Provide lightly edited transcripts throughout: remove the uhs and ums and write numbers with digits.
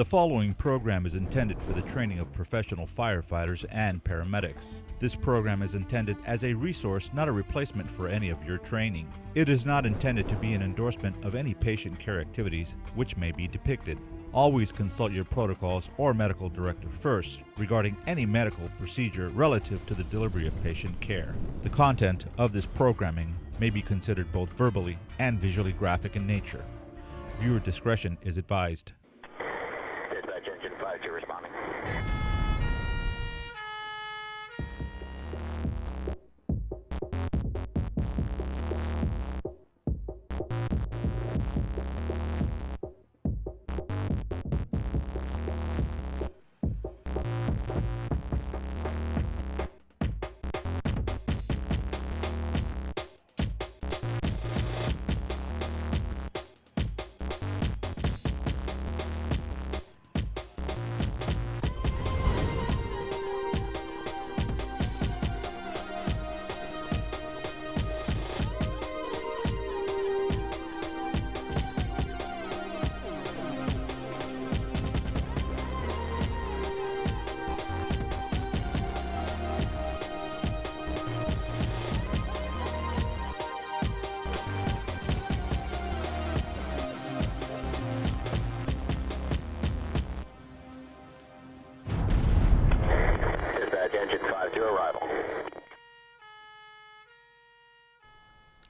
The following program is intended for the training of professional firefighters and paramedics. This program is intended as a resource, not a replacement for any of your training. It is not intended to be an endorsement of any patient care activities which may be depicted. Always consult your protocols or medical director first regarding any medical procedure relative to the delivery of patient care. The content of this programming may be considered both verbally and visually graphic in nature. Viewer discretion is advised. Dispatch engine 5-2 responding.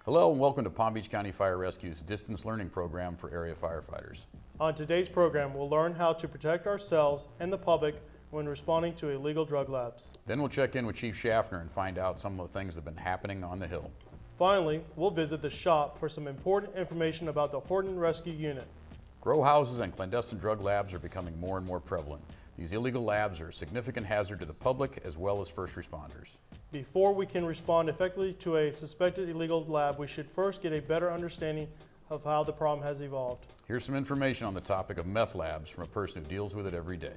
Hello and welcome to Palm Beach County Fire Rescue's distance learning program for area firefighters. On today's program, we'll learn how to protect ourselves and the public when responding to illegal drug labs. Then we'll check in with Chief Schaffner and find out some of the things that have been happening on the Hill. Finally, we'll visit the shop for some important information about the Horton Rescue Unit. Grow houses and clandestine drug labs are becoming more and more prevalent. These illegal labs are a significant hazard to the public as well as first responders. Before we can respond effectively to a suspected illegal lab, we should first get a better understanding of how the problem has evolved. Here's some information on the topic of meth labs from a person who deals with it every day.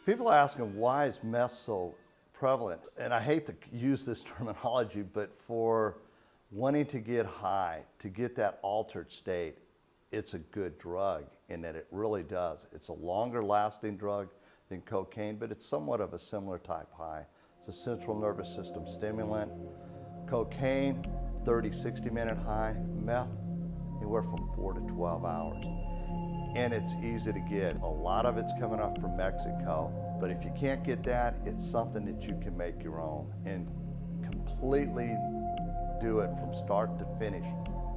People are asking, why is meth so prevalent? And I hate to use this terminology, but for wanting to get high, to get that altered state, it's a good drug in that it really does. It's a longer lasting drug than cocaine, but it's somewhat of a similar type high. It's a central nervous system stimulant. Cocaine, 30, 60-minute high. Meth, anywhere from 4 to 12 hours. And it's easy to get. A lot of it's coming up from Mexico, but if you can't get that, it's something that you can make your own and completely do it from start to finish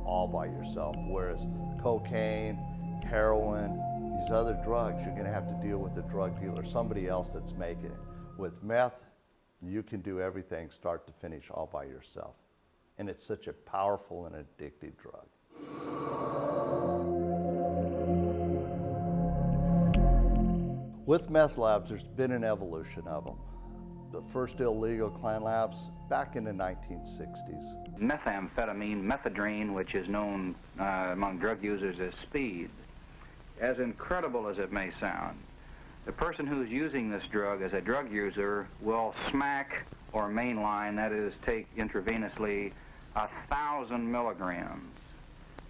all by yourself. Whereas cocaine, heroin, these other drugs, you're gonna have to deal with a drug dealer, somebody else that's making it. With meth, you can do everything start to finish all by yourself. And it's such a powerful and addictive drug. With meth labs, there's been an evolution of them. The first illegal clan labs back in the 1960s. Methamphetamine, methadone, which is known among drug users as speed. As incredible as it may sound, the person who's using this drug as a drug user will smack or mainline, that is, take intravenously 1,000 milligrams,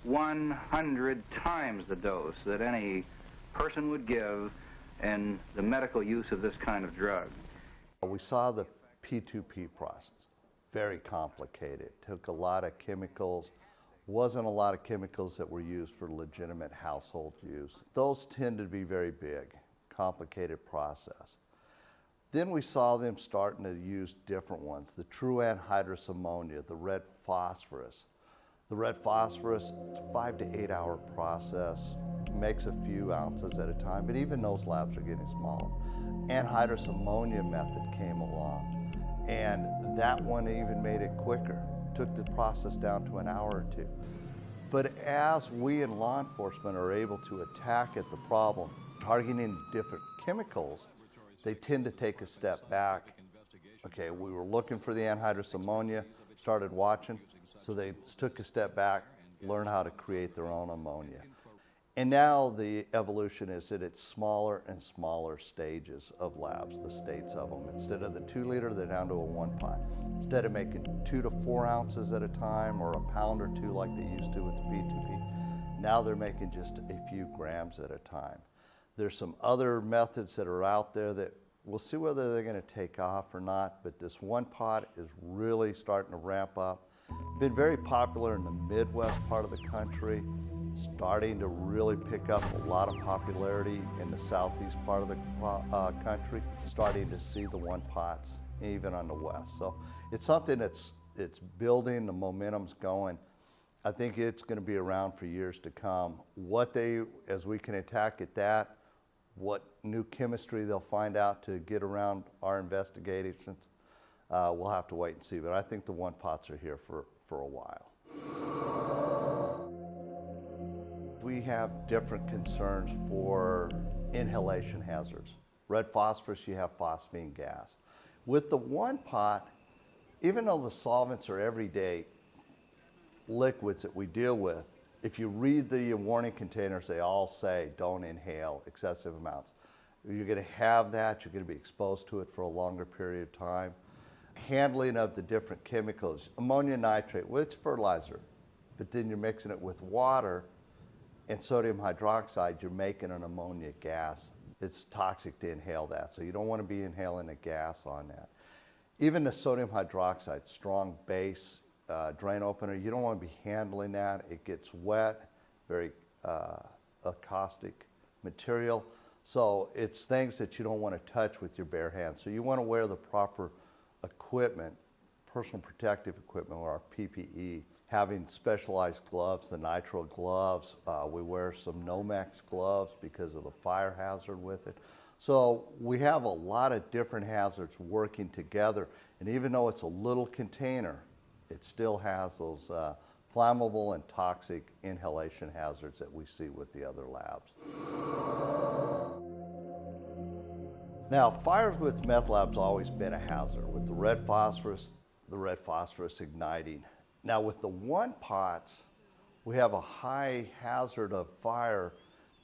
100 times the dose that any person would give in the medical use of this kind of drug. We saw the P2P process. Very complicated. Took a lot of chemicals. Wasn't a lot of chemicals that were used for legitimate household use. Those tend to be very big, complicated process. Then we saw them starting to use different ones. The true anhydrous ammonia, the red phosphorus. The red phosphorus, it's a 5 to 8 hour process. Makes a few ounces at a time, but even those labs are getting smaller. Anhydrous ammonia method came along. And that one even made it quicker. Took the process down to an hour or two. But as we in law enforcement are able to attack at the problem, targeting different chemicals, they tend to take a step back. Okay, we were looking for the anhydrous ammonia, started watching, so they took a step back, learned how to create their own ammonia. And now the evolution is that it's smaller and smaller stages of labs, the states of them. Instead of the 2 liter, they're down to a 1 pot. Instead of making 2 to 4 ounces at a time or a pound or 2 like they used to with the P2P, now they're making just a few grams at a time. There's some other methods that are out there that we'll see whether they're going to take off or not, but this 1 pot is really starting to ramp up. Been very popular in the Midwest part of the country, starting to really pick up a lot of popularity in the southeast part of the country, starting to see the 1 pots even on the west. So it's something it's building, the momentum's going. I think it's going to be around for years to come. As we can attack at that, what new chemistry they'll find out to get around our investigations, we'll have to wait and see. But I think the 1 pots are here for a while. We have different concerns for inhalation hazards. Red phosphorus, you have phosphine gas. With the 1 pot, even though the solvents are everyday liquids that we deal with, if you read the warning containers, they all say don't inhale excessive amounts. You're going to have that, you're going to be exposed to it for a longer period of time. Handling of the different chemicals, ammonia nitrate, well, it's fertilizer, but then you're mixing it with water and sodium hydroxide, you're making an ammonia gas. It's toxic to inhale that, so you don't want to be inhaling a gas on that. Even the sodium hydroxide, strong base, drain opener, you don't want to be handling that. It gets wet, very caustic material. So it's things that you don't want to touch with your bare hands. So you want to wear the proper equipment, personal protective equipment, or our PPE, having specialized gloves, the nitrile gloves. We wear some Nomex gloves because of the fire hazard with it. So we have a lot of different hazards working together. And even though it's a little container, it still has those flammable and toxic inhalation hazards that we see with the other labs. Now, fires with meth labs always been a hazard with the red phosphorus igniting. Now with the 1 pots, we have a high hazard of fire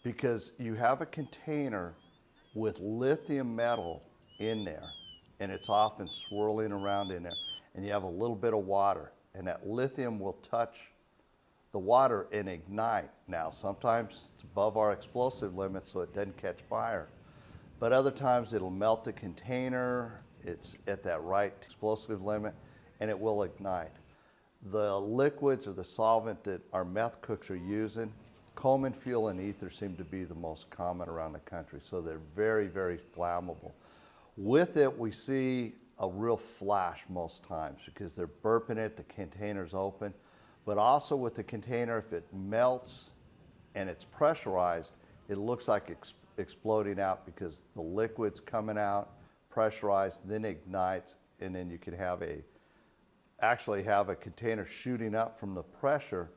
because you have a container with lithium metal in there, and it's often swirling around in there, and you have a little bit of water, and that lithium will touch the water and ignite. Now, sometimes it's above our explosive limit, so it doesn't catch fire. But other times it'll melt the container, it's at that right explosive limit, and it will ignite. The liquids or the solvent that our meth cooks are using, Coleman fuel and ether seem to be the most common around the country, so they're very, very flammable. With it, we see a real flash most times because they're burping it, the container's open. But also with the container, if it melts and it's pressurized, it looks like exploding out because the liquid's coming out, pressurized, then ignites, and then you can actually have a container shooting up from the pressure,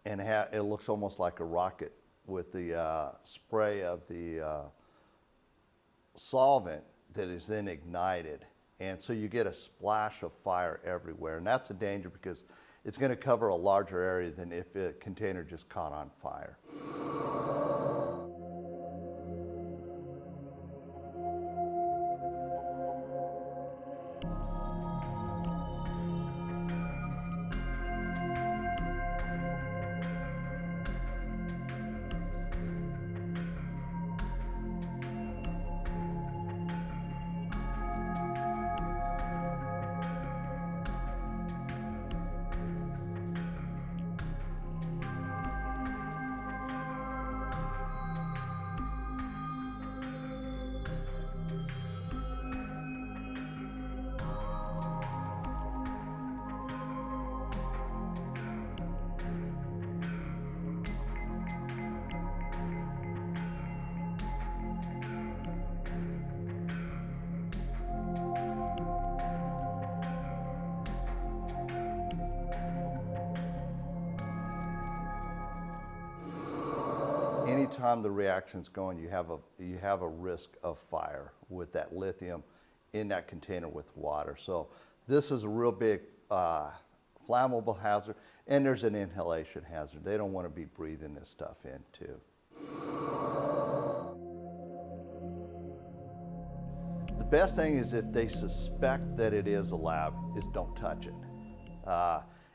and it looks almost like a rocket with the spray of the solvent that is then ignited. And so you get a splash of fire everywhere, and that's a danger because it's going to cover a larger area than if a container just caught on fire. Anytime the reaction's going, you have a risk of fire with that lithium in that container with water. So this is a real big flammable hazard, and there's an inhalation hazard. They don't want to be breathing this stuff in too. The best thing is if they suspect that it is a lab, is don't touch it.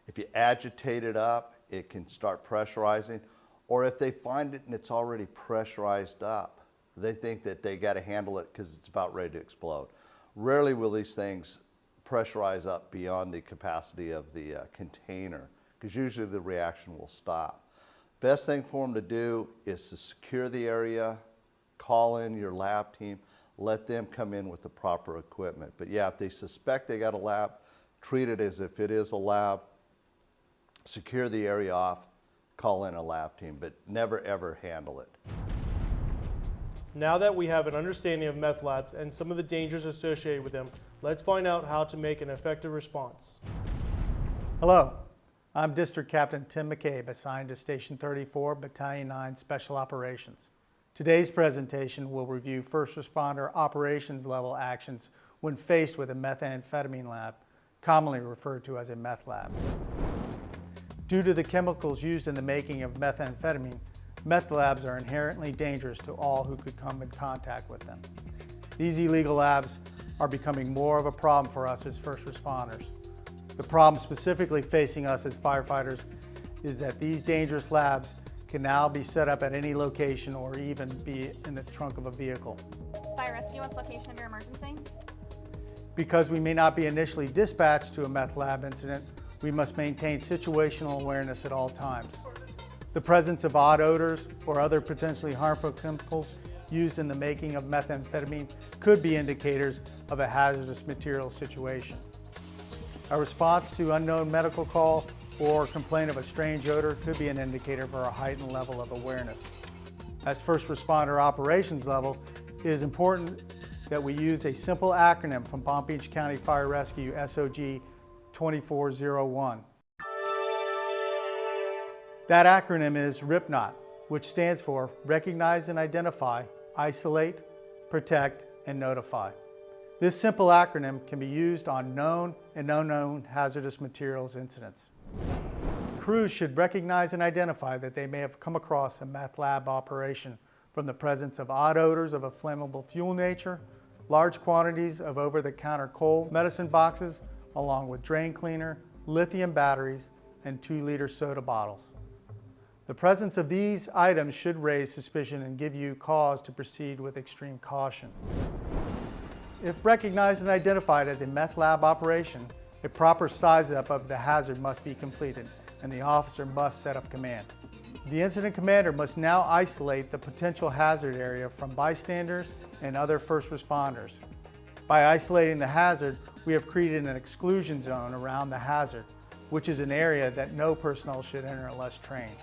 If you agitate it up, it can start pressurizing, or if they find it and it's already pressurized up, they think that they got to handle it because it's about ready to explode. Rarely will these things pressurize up beyond the capacity of the container, because usually the reaction will stop. Best thing for them to do is to secure the area, call in your lab team, let them come in with the proper equipment. But yeah, if they suspect they got a lab, treat it as if it is a lab, secure the area off, call in a lab team, but never ever handle it. Now that we have an understanding of meth labs and some of the dangers associated with them, let's find out how to make an effective response. Hello, I'm District Captain Tim McCabe, assigned to Station 34, Battalion 9 Special Operations. Today's presentation will review first responder operations level actions when faced with a methamphetamine lab, commonly referred to as a meth lab. Due to the chemicals used in the making of methamphetamine, meth labs are inherently dangerous to all who could come in contact with them. These illegal labs are becoming more of a problem for us as first responders. The problem specifically facing us as firefighters is that these dangerous labs can now be set up at any location or even be in the trunk of a vehicle. Fire rescue, what's the location of your emergency? Because we may not be initially dispatched to a meth lab incident, we must maintain situational awareness at all times. The presence of odd odors or other potentially harmful chemicals used in the making of methamphetamine could be indicators of a hazardous material situation. A response to unknown medical call or complaint of a strange odor could be an indicator for a heightened level of awareness. As first responder operations level, it is important that we use a simple acronym from Palm Beach County Fire Rescue SOG 2401. That acronym is RIPNOT, which stands for Recognize and Identify, Isolate, Protect, and Notify. This simple acronym can be used on known and unknown hazardous materials incidents. Crews should recognize and identify that they may have come across a meth lab operation from the presence of odd odors of a flammable fuel nature, large quantities of over-the-counter coal medicine boxes, along with drain cleaner, lithium batteries, and 2-liter soda bottles. The presence of these items should raise suspicion and give you cause to proceed with extreme caution. If recognized and identified as a meth lab operation, a proper size-up of the hazard must be completed, and the officer must set up command. The incident commander must now isolate the potential hazard area from bystanders and other first responders. By isolating the hazard, we have created an exclusion zone around the hazard, which is an area that no personnel should enter unless trained.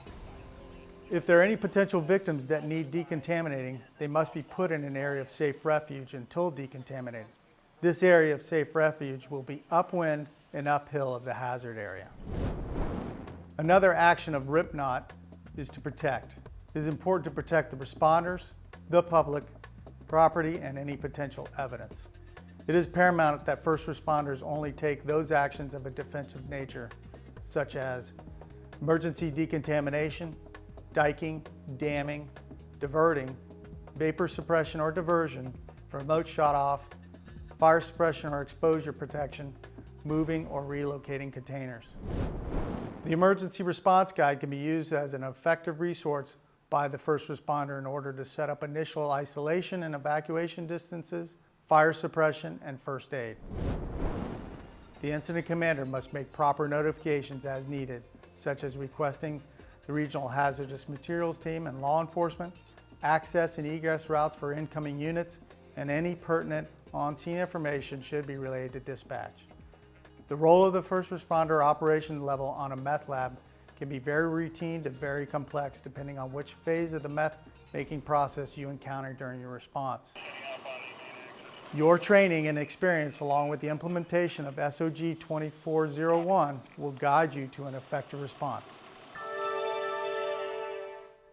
If there are any potential victims that need decontaminating, they must be put in an area of safe refuge until decontaminated. This area of safe refuge will be upwind and uphill of the hazard area. Another action of RIPNOT is to protect. It is important to protect the responders, the public, property, and any potential evidence. It is paramount that first responders only take those actions of a defensive nature, such as emergency decontamination, diking, damming, diverting, vapor suppression or diversion, remote shut-off, fire suppression or exposure protection, moving or relocating containers. The emergency response guide can be used as an effective resource by the first responder in order to set up initial isolation and evacuation distances, fire suppression, and first aid. The incident commander must make proper notifications as needed, such as requesting the Regional Hazardous Materials Team and law enforcement, access and egress routes for incoming units, and any pertinent on-scene information should be relayed to dispatch. The role of the first responder operation level on a meth lab can be very routine to very complex depending on which phase of the meth making process you encounter during your response. Your training and experience along with the implementation of SOG 2401 will guide you to an effective response.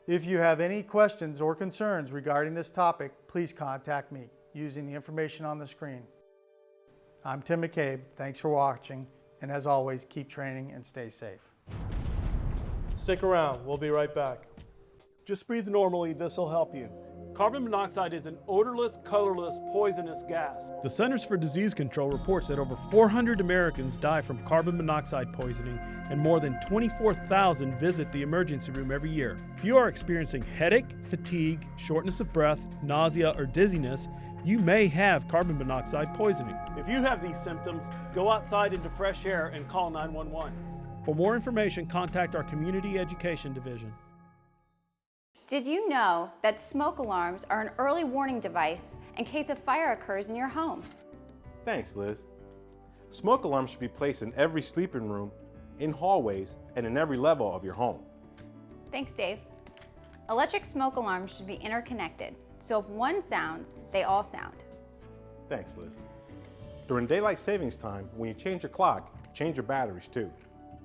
If you have any questions or concerns regarding this topic, please contact me using the information on the screen. I'm Tim McCabe. Thanks for watching, and as always, keep training and stay safe. Stick around. We'll be right back. Just breathe normally, this will help you. Carbon monoxide is an odorless, colorless, poisonous gas. The Centers for Disease Control reports that over 400 Americans die from carbon monoxide poisoning and more than 24,000 visit the emergency room every year. If you are experiencing headache, fatigue, shortness of breath, nausea, or dizziness, you may have carbon monoxide poisoning. If you have these symptoms, go outside into fresh air and call 911. For more information, contact our Community Education Division. Did you know that smoke alarms are an early warning device in case a fire occurs in your home? Thanks, Liz. Smoke alarms should be placed in every sleeping room, in hallways, and in every level of your home. Thanks, Dave. Electric smoke alarms should be interconnected, so if one sounds, they all sound. Thanks, Liz. During daylight savings time, when you change your clock, change your batteries too.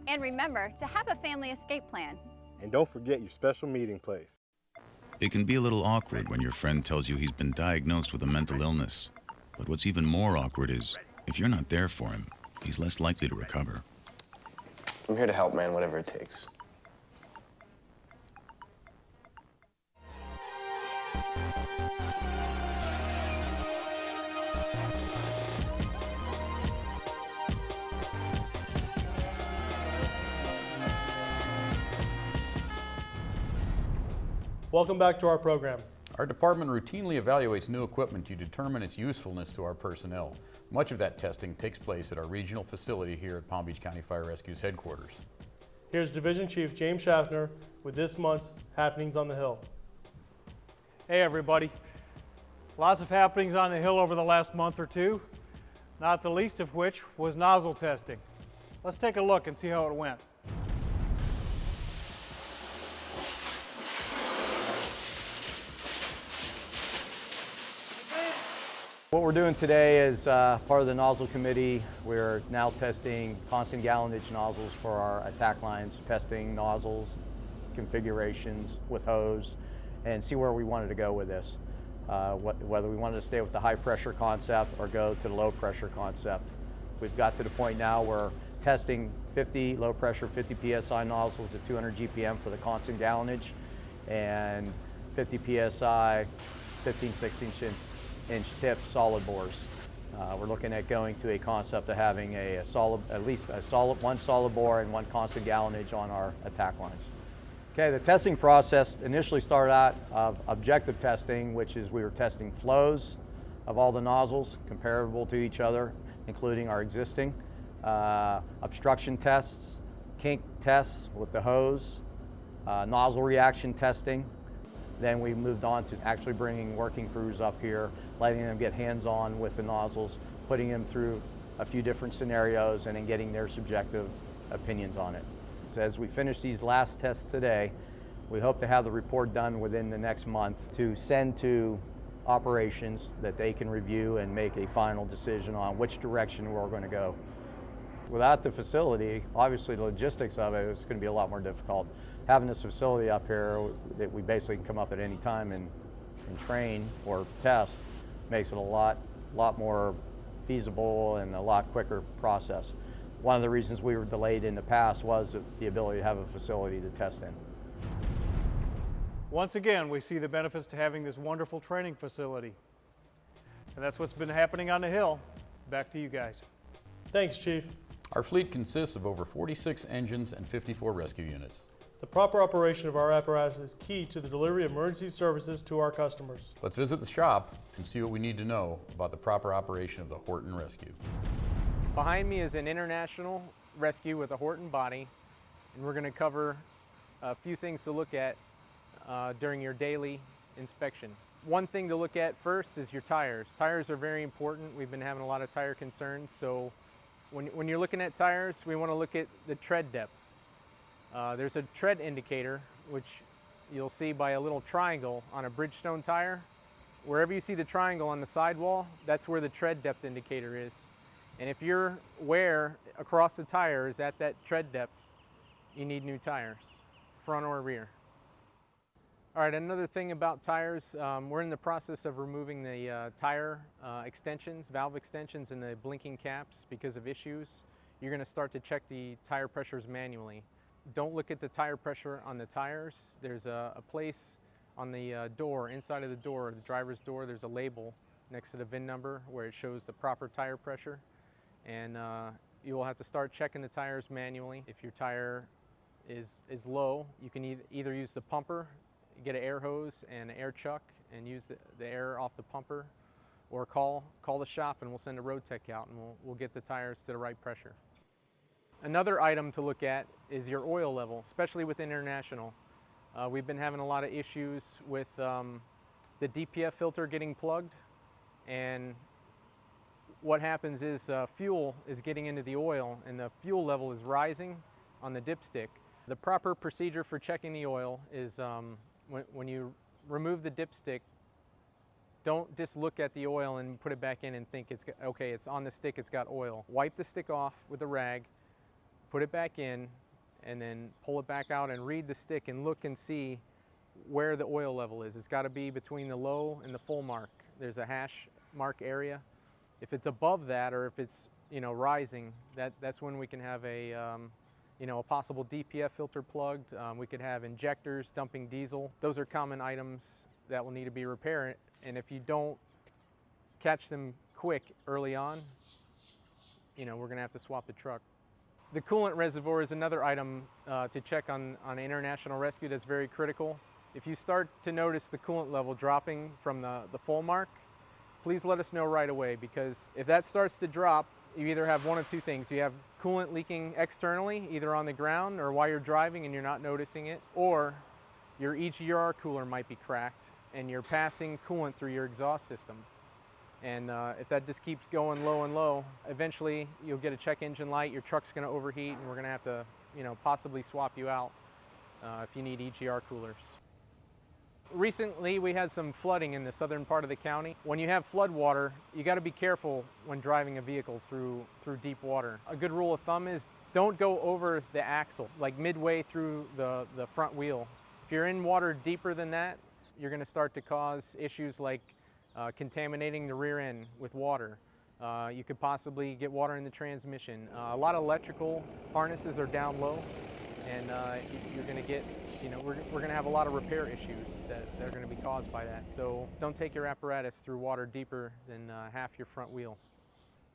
And remember to have a family escape plan. And don't forget your special meeting place. It can be a little awkward when your friend tells you he's been diagnosed with a mental illness. But what's even more awkward is, if you're not there for him, he's less likely to recover. I'm here to help, man, whatever it takes. Welcome back to our program. Our department routinely evaluates new equipment to determine its usefulness to our personnel. Much of that testing takes place at our regional facility here at Palm Beach County Fire Rescue's headquarters. Here's Division Chief James Schaffner with this month's Happenings on the Hill. Hey everybody. Lots of happenings on the Hill over the last month or two, not the least of which was nozzle testing. Let's take a look and see how it went. What we're doing today is part of the nozzle committee. We're now testing constant gallonage nozzles for our attack lines, testing nozzles, configurations with hose, and see where we wanted to go with this. Whether we wanted to stay with the high pressure concept or go to the low pressure concept. We've got to the point now where testing 50 low pressure 50 psi nozzles at 200 GPM for the constant gallonage and 50 psi 15/16 inch tip solid bores. We're looking at going to a concept of having at least one solid bore and one constant gallonage on our attack lines. Okay, the testing process initially started out of objective testing, which is we were testing flows of all the nozzles comparable to each other, including our existing, obstruction tests, kink tests with the hose, nozzle reaction testing. Then we moved on to actually bringing working crews up here, letting them get hands-on with the nozzles, putting them through a few different scenarios and then getting their subjective opinions on it. So as we finish these last tests today, we hope to have the report done within the next month to send to operations that they can review and make a final decision on which direction we're going to go. Without the facility, obviously the logistics of it is going to be a lot more difficult. Having this facility up here that we basically can come up at any time and train or test makes it a lot more feasible and a lot quicker process. One of the reasons we were delayed in the past was the ability to have a facility to test in. Once again, we see the benefits to having this wonderful training facility. And that's what's been happening on the Hill. Back to you guys. Thanks, Chief. Our fleet consists of over 46 engines and 54 rescue units. The proper operation of our apparatus is key to the delivery of emergency services to our customers. Let's visit the shop and see what we need to know about the proper operation of the Horton Rescue. Behind me is an international rescue with a Horton body, and we're going to cover a few things to look at during your daily inspection. One thing to look at first is your tires. Tires are very important. We've been having a lot of tire concerns, so when you're looking at tires, we want to look at the tread depth. There's a tread indicator, which you'll see by a little triangle on a Bridgestone tire. Wherever you see the triangle on the sidewall, that's where the tread depth indicator is. And if your wear across the tire is at that tread depth, you need new tires, front or rear. All right, another thing about tires, we're in the process of removing the tire extensions, valve extensions, and the blinking caps because of issues. You're going to start to check the tire pressures manually. Don't look at the tire pressure on the tires. There's a place on the door, inside of the door, the driver's door, there's a label next to the VIN number where it shows the proper tire pressure. And you will have to start checking the tires manually. If your tire is low, you can either use the pumper, get an air hose and an air chuck and use the air off the pumper, or call the shop and we'll send a road tech out and we'll get the tires to the right pressure. Another item to look at is your oil level, especially with International. We've been having a lot of issues with the DPF filter getting plugged, and what happens is fuel is getting into the oil and the fuel level is rising on the dipstick. The proper procedure for checking the oil is when you remove the dipstick, don't just look at the oil and put it back in and think it's on the stick, it's got oil. Wipe the stick off with a rag, put it back in, and then pull it back out and read the stick and look and see where the oil level is. It's got to be between the low and the full mark. There's a hash mark area. If it's above that, or if it's rising, that's when we can have a possible DPF filter plugged. We could have injectors dumping diesel. Those are common items that will need to be repaired, and if you don't catch them quick early on, we're gonna have to swap the truck. The coolant reservoir is another item to check on International Rescue that's very critical. If you start to notice the coolant level dropping from the full mark, please let us know right away, because if that starts to drop, you either have one of two things. You have coolant leaking externally, either on the ground or while you're driving and you're not noticing it, or your EGR cooler might be cracked and you're passing coolant through your exhaust system. And if that just keeps going low and low, eventually you'll get a check engine light, your truck's gonna overheat, and we're gonna have to possibly swap you out if you need EGR coolers. Recently, we had some flooding in the southern part of the county. When you have flood water, you got to be careful when driving a vehicle through deep water. A good rule of thumb is don't go over the axle, like midway through the front wheel. If you're in water deeper than that, you're going to start to cause issues like contaminating the rear end with water. You could possibly get water in the transmission. A lot of electrical harnesses are down low, and you're going to get we're going to have a lot of repair issues that are going to be caused by that. So don't take your apparatus through water deeper than half your front wheel.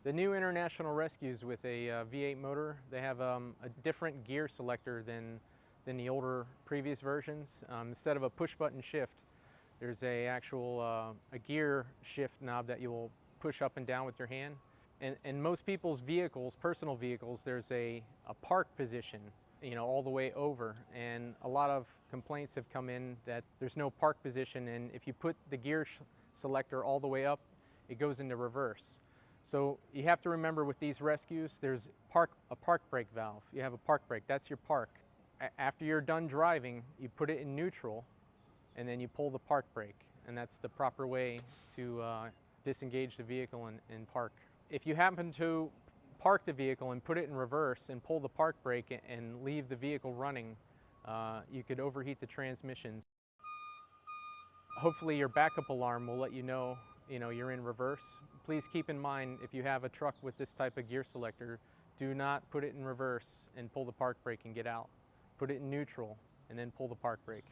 The new International Rescues with a V8 motor, they have a different gear selector than the older previous versions. Instead of a push button shift, there's a gear shift knob that you will push up and down with your hand. And in most people's vehicles, personal vehicles, there's a park position all the way over, and a lot of complaints have come in that there's no park position, and if you put the gear selector all the way up, it goes into reverse. So you have to remember with these rescues, there's a park brake valve. You have a park brake, that's your park. After you're done driving, you put it in neutral, and then you pull the park brake, and that's the proper way to disengage the vehicle and park. If you happen to park the vehicle and put it in reverse and pull the park brake and leave the vehicle running, you could overheat the transmissions. Hopefully your backup alarm will let you know you're in reverse. Please keep in mind, if you have a truck with this type of gear selector, do not put it in reverse and pull the park brake and get out. Put it in neutral and then pull the park brake.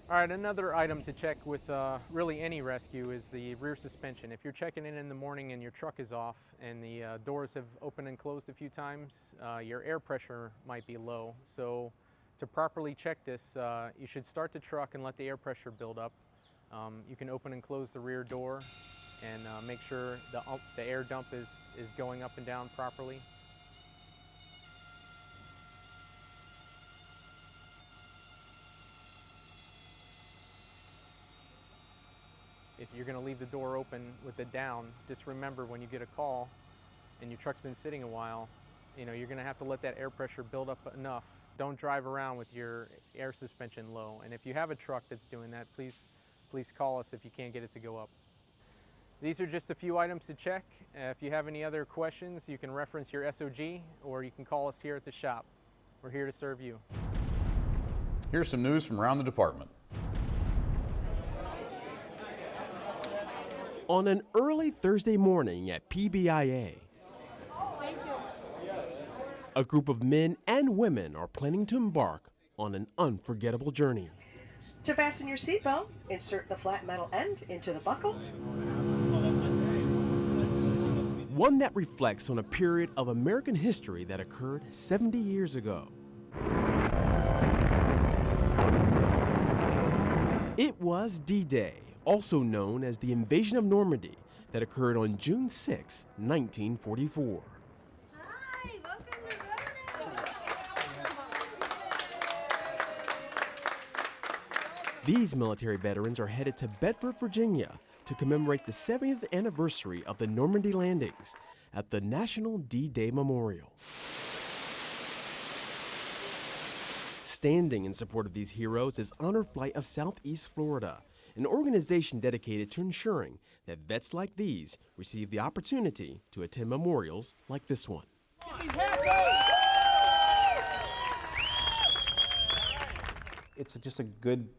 All right, another item to check with really any rescue is the rear suspension. If you're checking in the morning and your truck is off and the doors have opened and closed a few times, your air pressure might be low. So to properly check this, you should start the truck and let the air pressure build up. You can open and close the rear door and make sure the air dump is going up and down properly. If you're going to leave the door open with it down, just remember when you get a call and your truck's been sitting a while, you're going to have to let that air pressure build up enough. Don't drive around with your air suspension low. And if you have a truck that's doing that, please call us if you can't get it to go up. These are just a few items to check. If you have any other questions, you can reference your SOG or you can call us here at the shop. We're here to serve you. Here's some news from around the department. On an early Thursday morning at PBIA, A group of men and women are planning to embark on an unforgettable journey. To fasten your seatbelt, insert the flat metal end into the buckle. One that reflects on a period of American history that occurred 70 years ago. It was D-Day, also known as the Invasion of Normandy, that occurred on June 6, 1944. These military veterans are headed to Bedford, Virginia to commemorate the 70th anniversary of the Normandy landings at the National D-Day Memorial. Standing in support of these heroes is Honor Flight of Southeast Florida, an organization dedicated to ensuring that vets like these receive the opportunity to attend memorials like this one. It's just a good,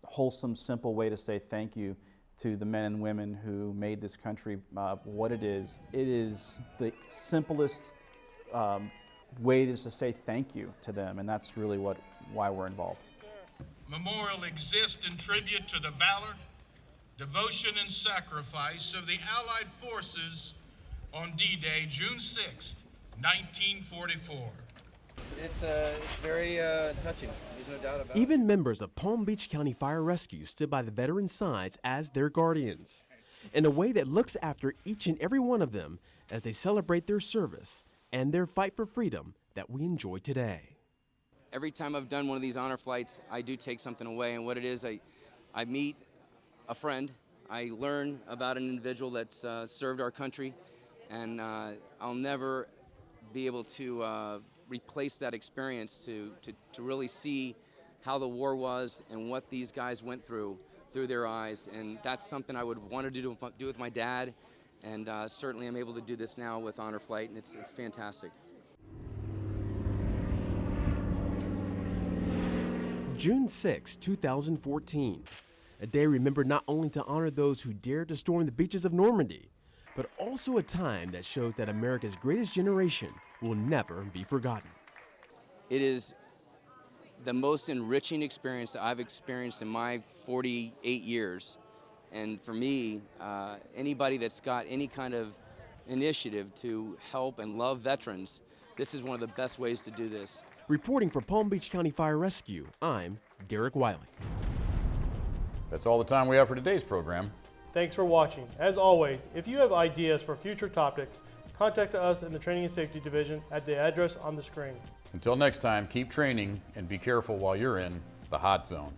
wholesome, simple way to say thank you to the men and women who made this country what it is. It is the simplest way is to say thank you to them, and that's really why we're involved. Memorial exists in tribute to the valor, devotion, and sacrifice of the Allied forces on D-Day, June 6th, 1944. It's very touching. There's no doubt about it. Even members of Palm Beach County Fire Rescue stood by the veterans' sides as their guardians, in a way that looks after each and every one of them as they celebrate their service and their fight for freedom that we enjoy today. Every time I've done one of these honor flights, I do take something away, and what it is, I meet a friend, I learn about an individual that's served our country, and I'll never be able to replace that experience to really see how the war was and what these guys went through their eyes, and that's something I would want to do with my dad, and certainly I'm able to do this now with Honor Flight, and it's fantastic. June 6, 2014, a day remembered not only to honor those who dared to storm the beaches of Normandy, but also a time that shows that America's greatest generation will never be forgotten. It is the most enriching experience that I've experienced in my 48 years. And for me, anybody that's got any kind of initiative to help and love veterans, this is one of the best ways to do this. Reporting for Palm Beach County Fire Rescue, I'm Derek Wiley. That's all the time we have for today's program. Thanks for watching. As always, if you have ideas for future topics, contact us in the Training and Safety Division at the address on the screen. Until next time, keep training and be careful while you're in the hot zone.